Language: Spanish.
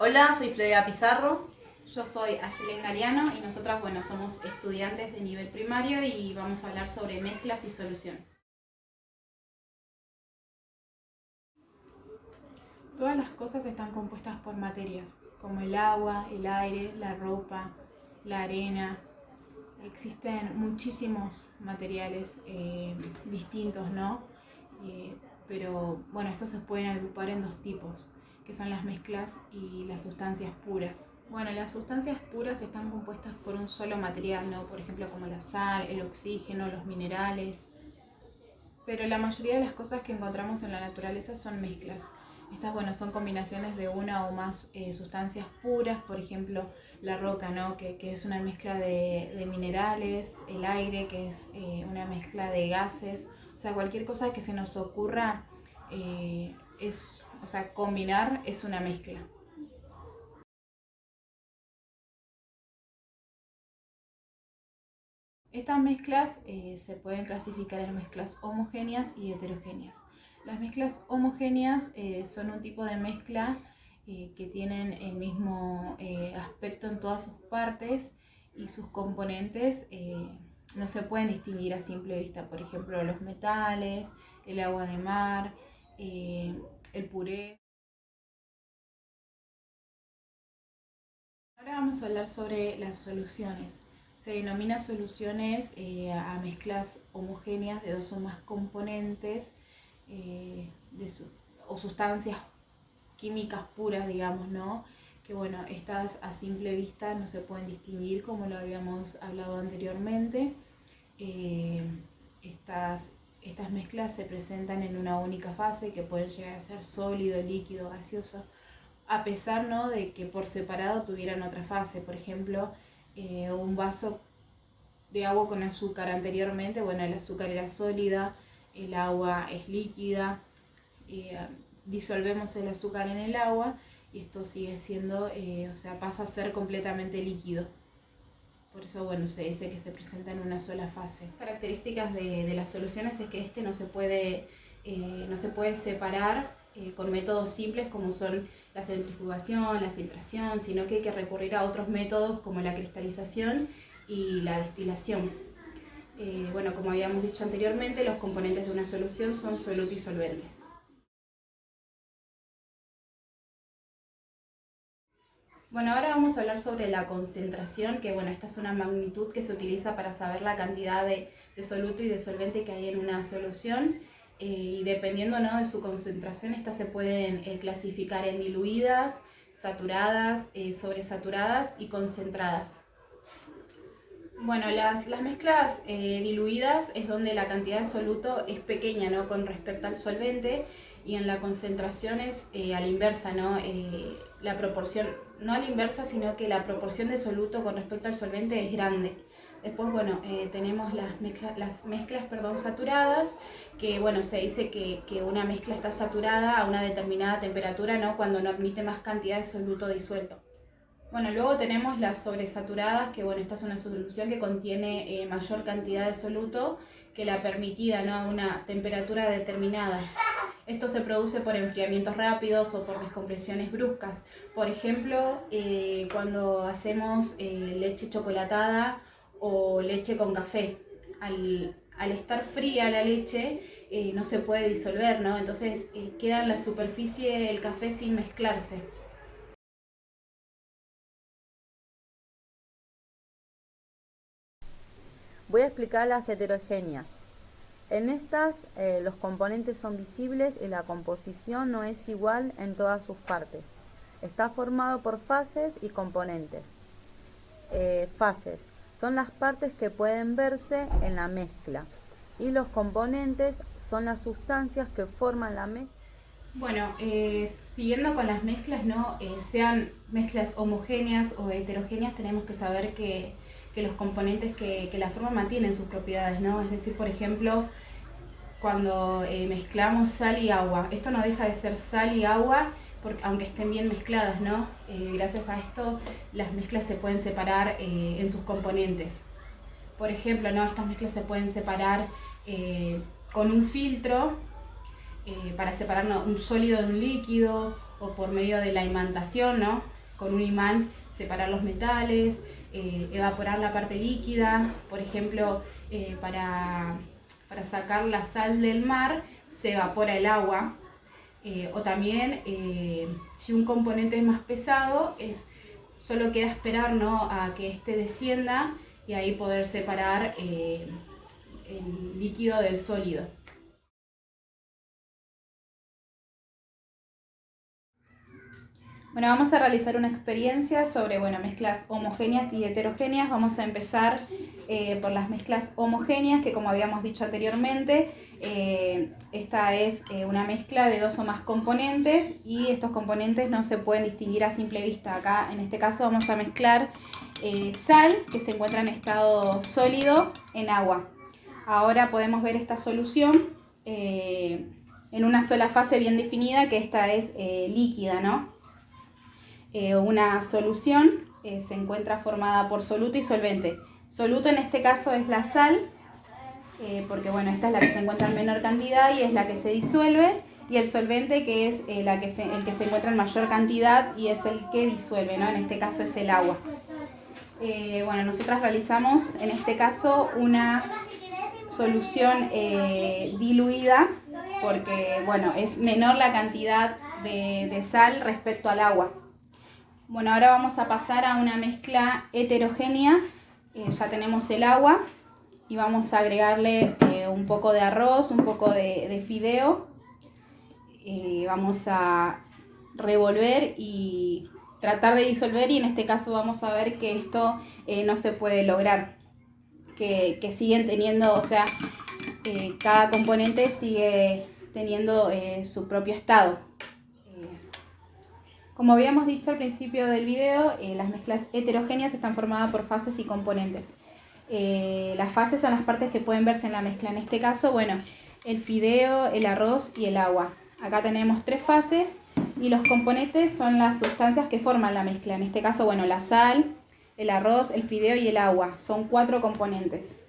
Hola, soy Flavia Pizarro. Yo soy Ayelen Gariano y nosotras, somos estudiantes de nivel primario y vamos a hablar sobre mezclas y soluciones. Todas las cosas están compuestas por materias, como el agua, el aire, la ropa, la arena. Existen muchísimos materiales distintos, ¿no? Pero estos se pueden agrupar en dos tipos, que son las mezclas y las sustancias puras. Las sustancias puras están compuestas por un solo material, ¿no? Por ejemplo, como la sal, el oxígeno, los minerales. Pero la mayoría de las cosas que encontramos en la naturaleza son mezclas. Estas, son combinaciones de una o más sustancias puras, por ejemplo, la roca, ¿no? que es una mezcla de minerales, el aire, que es una mezcla de gases. O sea, cualquier cosa que se nos ocurra, combinar es una mezcla. Estas mezclas se pueden clasificar en mezclas homogéneas y heterogéneas. Las mezclas homogéneas son un tipo de mezcla que tienen el mismo aspecto en todas sus partes y sus componentes no se pueden distinguir a simple vista. Por ejemplo, los metales, el agua de mar, el puré. Ahora vamos a hablar sobre las soluciones. Se denomina soluciones a mezclas homogéneas de dos o más componentes o sustancias químicas puras, digamos, ¿no? Que estas a simple vista no se pueden distinguir, como lo habíamos hablado anteriormente. Estas mezclas se presentan en una única fase, que pueden llegar a ser sólido, líquido, gaseoso, a pesar, ¿no?, de que por separado tuvieran otra fase. Por ejemplo, un vaso de agua con azúcar anteriormente, el azúcar era sólida, el agua es líquida, disolvemos el azúcar en el agua y esto sigue siendo, pasa a ser completamente líquido. Por eso, se dice que se presenta en una sola fase. Características de las soluciones es que no se puede separar con métodos simples como son la centrifugación, la filtración, sino que hay que recurrir a otros métodos como la cristalización y la destilación. Como habíamos dicho anteriormente, los componentes de una solución son soluto y solvente. Ahora vamos a hablar sobre la concentración, que esta es una magnitud que se utiliza para saber la cantidad de soluto y de solvente que hay en una solución. Y dependiendo, ¿no?, de su concentración, estas se pueden clasificar en diluidas, saturadas, sobresaturadas y concentradas. Las mezclas diluidas es donde la cantidad de soluto es pequeña, ¿no?, con respecto al solvente, y en la concentración es a la inversa, ¿no? La proporción, no a la inversa, sino que la proporción de soluto con respecto al solvente es grande. Después, tenemos las mezclas saturadas, que se dice que una mezcla está saturada a una determinada temperatura, ¿no?, cuando no admite más cantidad de soluto disuelto. Luego tenemos las sobresaturadas, que esta es una solución que contiene mayor cantidad de soluto que la permitida, ¿no?, a una temperatura determinada. Esto se produce por enfriamientos rápidos o por descompresiones bruscas. Por ejemplo, cuando hacemos leche chocolatada o leche con café. Al estar fría la leche no se puede disolver, ¿no? Entonces queda en la superficie el café sin mezclarse. Voy a explicar las heterogéneas. En estas los componentes son visibles y la composición no es igual en todas sus partes. Está formado por fases y componentes. Fases son las partes que pueden verse en la mezcla y los componentes son las sustancias que forman la mezcla. Siguiendo con las mezclas, ¿no? Sean mezclas homogéneas o heterogéneas, tenemos que saber que los componentes que la forman mantienen sus propiedades, ¿no? Es decir, por ejemplo, cuando mezclamos sal y agua, esto no deja de ser sal y agua, porque, aunque estén bien mezcladas, ¿no? Gracias a esto las mezclas se pueden separar en sus componentes. Por ejemplo, ¿no?, estas mezclas se pueden separar con un filtro para separar un sólido de un líquido, o por medio de la imantación, ¿no? Con un imán separar los metales, evaporar la parte líquida, por ejemplo, para sacar la sal del mar se evapora el agua, o también si un componente es más pesado, solo queda esperar, ¿no?, a que este descienda y ahí poder separar el líquido del sólido. Bueno, vamos a realizar una experiencia sobre mezclas homogéneas y heterogéneas. Vamos a empezar por las mezclas homogéneas, que como habíamos dicho anteriormente, esta es una mezcla de 2 o más componentes y estos componentes no se pueden distinguir a simple vista. Acá en este caso vamos a mezclar sal, que se encuentra en estado sólido, en agua. Ahora podemos ver esta solución en una sola fase bien definida, que esta es líquida, ¿no? Una solución se encuentra formada por soluto y solvente. Soluto en este caso es la sal, porque esta es la que se encuentra en menor cantidad y es la que se disuelve, y el solvente, que es el que se encuentra en mayor cantidad y es el que disuelve, ¿no? En este caso es el agua. Nosotras realizamos en este caso una solución diluida, porque es menor la cantidad de sal respecto al agua. Ahora vamos a pasar a una mezcla heterogénea. Ya tenemos el agua y vamos a agregarle un poco de arroz, un poco de fideo. Vamos a revolver y tratar de disolver, y en este caso vamos a ver que esto no se puede lograr, que siguen teniendo, cada componente sigue teniendo su propio estado. Como habíamos dicho al principio del video, las mezclas heterogéneas están formadas por fases y componentes. Las fases son las partes que pueden verse en la mezcla. En este caso, el fideo, el arroz y el agua. Acá tenemos 3 fases y los componentes son las sustancias que forman la mezcla. En este caso, la sal, el arroz, el fideo y el agua. Son 4 componentes.